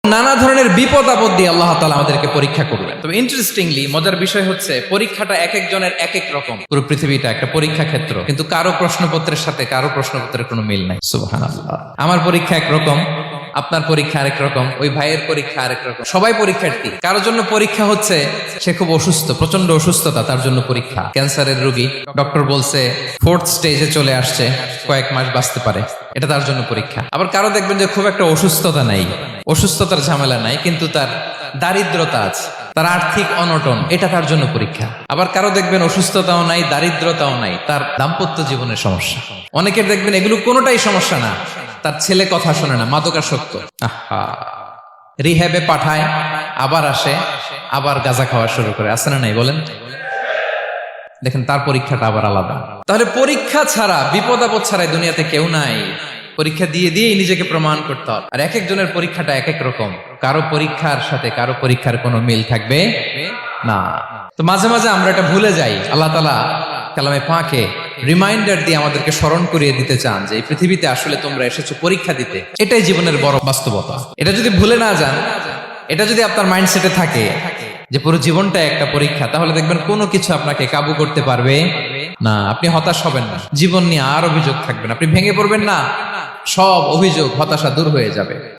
নানা ধরনের বিপদ আপদ দিয়ে আল্লাহ তাআলা আমাদেরকে পরীক্ষা করবেন। তবে ইন্টারেস্টিংলি মজার বিষয় হচ্ছে পরীক্ষাটা এক একজনের এক এক রকম। পুরো পৃথিবীটা একটা পরীক্ষা ক্ষেত্র, কিন্তু কারো প্রশ্নপত্রের সাথে কারো প্রশ্নপত্রের কোনো মিল নাই। সুবহানাল্লাহ। আমার পরীক্ষা একরকম, আপনার পরীক্ষা আরেক রকম, ওই ভাইয়ের পরীক্ষা আরেক রকম। সবাই পরীক্ষার্থী। কারোর জন্য পরীক্ষা হচ্ছে সে খুব অসুস্থ, প্রচন্ড অসুস্থতা, তার জন্য পরীক্ষা। ক্যান্সারের রোগী, ডক্টর বলছে 4th স্টেজে চলে আসছে, কয়েক মাস বাঁচতে পারে, এটা তার জন্য পরীক্ষা। আবার কারো দেখবেন যে খুব একটা অসুস্থতা নাই, অসুস্থতার ঝামেলা নাই, কিন্তু তার দারিদ্রতা আছে, তার আর্থিক অনটন, এটা তার জন্য পরীক্ষা। আবার কারো দেখবেন অসুস্থতাও নাই, দারিদ্রতাও নাই, তার দাম্পত্য জীবনের সমস্যা। অনেকের দেখবেন এগুলো কোনোটাই সমস্যা না, তার ছেলে কথা শোনে না, মাদকাসক্ত, আহা, রিহ্যাবে পাঠায়, আবার আসে, আবার গাঁজা খাওয়া শুরু করে। আছে না নাই বলেন? দেখেন তার পরীক্ষাটা আবার আলাদা। তাহলে পরীক্ষা ছাড়া, বিপদ আপদ ছাড়াই দুনিয়াতে কেউ নাই। পরীক্ষা দিয়ে দিয়েই নিজেকে প্রমাণ করতে হবে। আর এক একজনের পরীক্ষাটা এক এক রকম, কারো পরীক্ষার সাথে কারো পরীক্ষার কোনো মিল থাকবে না। তো মাঝে মাঝে আমরা এটা ভুলে যাই। আল্লাহ তাআলা কালামে পাকে রিমাইন্ডার দিয়ে আমাদেরকে স্মরণ করিয়ে দিতে চান যে এই পৃথিবীতে আসলে তোমরা এসেছো পরীক্ষা দিতে। এটাই জীবনের বড় বাস্তবতা। এটা যদি ভুলে না যান, এটা যদি আপনার মাইন্ডসেটে থাকে যে পুরো জীবনটা একটা পরীক্ষা, তাহলে দেখবেন কোনো কিছু আপনাকে কাবু করতে পারবে না। আপনি হতাশ হবেন না, জীবন নিয়ে আর অভিযোগ থাকবে না, আপনি ভেঙে পড়বেন না, সব অভিযোগ হতাশা দূর হয়ে যাবে।